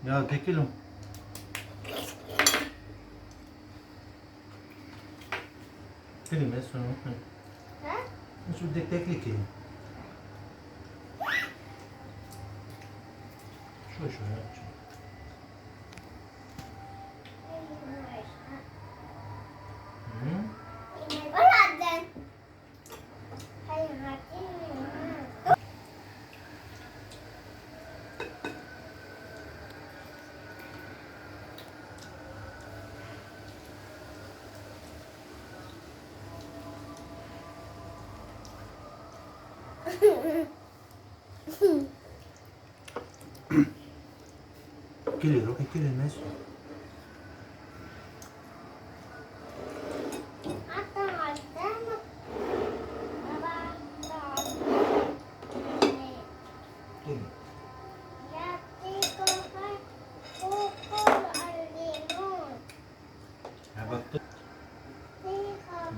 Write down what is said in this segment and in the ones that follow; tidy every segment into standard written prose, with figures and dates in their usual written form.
يلا تاكلوا. كلي بس. ها؟ مش بدك تاكلي كلي. شوي شوي هات شوي. كلي روحي كلي ماشي. كلي.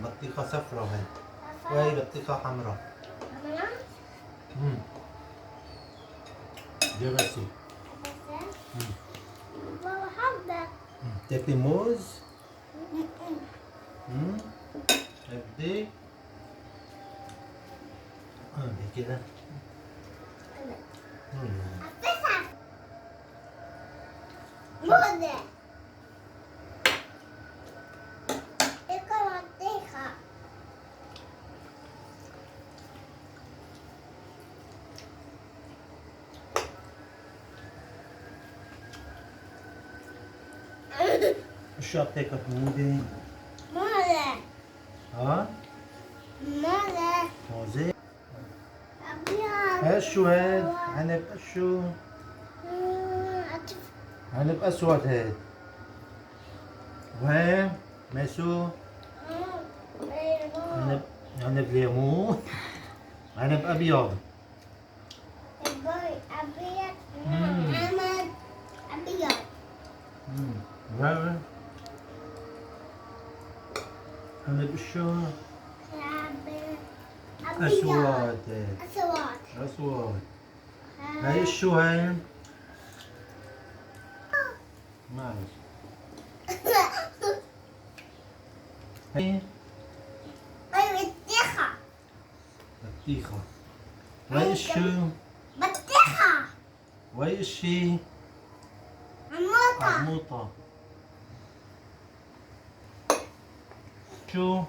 بطيخة صفرا هاي. وهي بطيخة حمراء. جبسي. تاكلي موز؟ بدي؟ كده. شو بتاكل حمودي؟ ها؟ موزة؟ شو هاد؟ عنب شو؟ عنب أسود هاد. وين؟ ماسو؟ عنب ليمون. عنب أبيض. وين؟ عنب شو؟ أسود. أسود. هاي شو هاي؟ معلش. هاي بطيخة. وهاي شو؟ وهاي شي؟ عموطة. شو؟